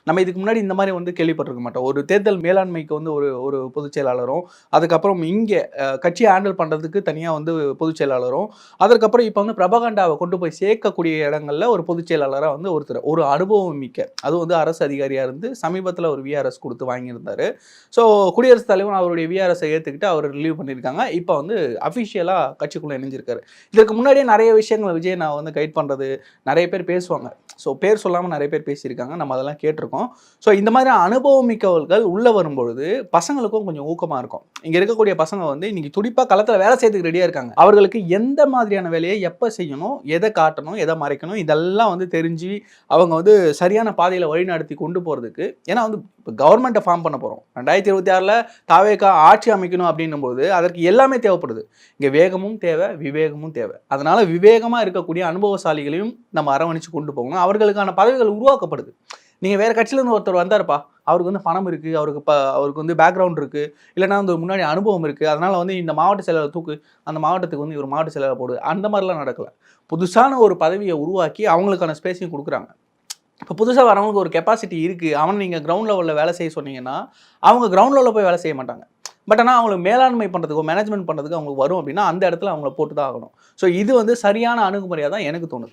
நம்ம இதுக்கு முன்னாடி இந்த மாதிரி வந்து கேள்விப்பட்டிருக்க மாட்டோம். ஒரு தேர்தல் மேலாண்மைக்கு வந்து ஒரு ஒரு பொதுச் செயலாளரும், அதுக்கப்புறம் இங்கே கட்சியை ஹேண்டில் பண்ணுறதுக்கு தனியாக வந்து பொதுச் செயலாளரும், அதற்கப்புறம் இப்போ வந்து பிரபகண்டாவை கொண்டு போய் சேர்க்கக்கூடிய இடங்களில் ஒரு பொதுச் செயலாளராக வந்து ஒருத்தர் ஒரு அனுபவம் மிக்க, அதுவும் வந்து அரசு அதிகாரியாக இருந்து சமீபத்தில் ஒரு விஆர்எஸ் கொடுத்து வாங்கியிருந்தார். ஸோ குடியரசுத் தலைவர் அவருடைய விஆர்எஸை ஏற்றுக்கிட்டு அவர் ரிலீவ் பண்ணியிருக்காங்க. இப்போ வந்து அஃபிஷியலாக கட்சிக்குள்ளே இணைஞ்சிருக்காரு. இதற்கு முன்னாடியே நிறைய விஷயங்கள் விஜய் நான் வந்து கைட் பண்ணுறது நிறைய பேர் பேசுவாங்க. ஸோ பேர் சொல்லாமல் நிறைய பேர் பேசியிருக்காங்க, நம்ம அதெல்லாம் கேட்டிருக்கோம். ஸோ இந்த மாதிரி அனுபவம் மிக்கவர்கள் உள்ளே வரும்பொழுது பசங்களுக்கும் கொஞ்சம் ஊக்கமாக இருக்கும். இங்கே இருக்கக்கூடிய பசங்க வந்து இன்னைக்கு துடிப்பாக களத்தில் வேலை செய்யறதுக்கு ரெடியாக இருக்காங்க. அவர்களுக்கு எந்த மாதிரியான வேலையை எப்போ செய்யணும், எதை காட்டணும், எதை மறைக்கணும், இதெல்லாம் வந்து தெரிஞ்சு அவங்க வந்து சரியான பாதையில் வழிநடத்தி கொண்டு போகிறதுக்கு. ஏன்னா வந்து இப்போ கவர்மெண்ட்டை ஃபார்ம் பண்ண போகிறோம் 2026 தாவேகா ஆட்சி அமைக்கணும் அப்படின்னும் போது அதற்கு எல்லாமே தேவைப்படுது. இங்கே வேகமும் தேவை, விவேகமும் தேவை. அதனால விவேகமாக இருக்கக்கூடிய அனுபவசாலிகளையும் நம்ம அரவணைச்சு கொண்டு போகணும். அவர்களுக்கான பதவிகள் உருவாக்கப்படுது. நீங்கள் வேறு கட்சியிலேருந்து ஒருத்தர் வந்தார்ப்பா, அவருக்கு வந்து பணம் இருக்குது, அவருக்கு வந்து பேக்ரவுண்ட் இருக்குது, இல்லைனா வந்து முன்னாடி அனுபவம் இருக்குது, அதனால் வந்து இந்த மாவட்ட செயலரை தூக்கு, அந்த மாவட்டத்துக்கு வந்து இவர் மாவட்ட செயலரை போடு, அந்த மாதிரிலாம் நடக்கலை. புதுசான ஒரு பதவியை உருவாக்கி அவங்களுக்கான ஸ்பேஸையும் கொடுக்குறாங்க. இப்போ புதுசாக வரவங்களுக்கு ஒரு கெப்பாசிட்டி இருக்குது, அவனை நீங்கள் கிரவுண்ட் லெவலில் வேலை செய்ய சொன்னீங்கன்னா அவங்க கிரவுண்ட் லெவலில் போய் வேலை செய்ய மாட்டாங்க. பட் ஆனால் அவங்களுக்கு மேலாண்மை பண்ணுறதுக்கோ மேனேஜ்மெண்ட் பண்ணுறதுக்கு அவங்களுக்கு வரும் அப்படின்னா அந்த இடத்துல அவங்கள போட்டு தான் ஆகணும். ஸோ இது வந்து சரியான அணுகுமுறையாக தான் எனக்கு தோணுது.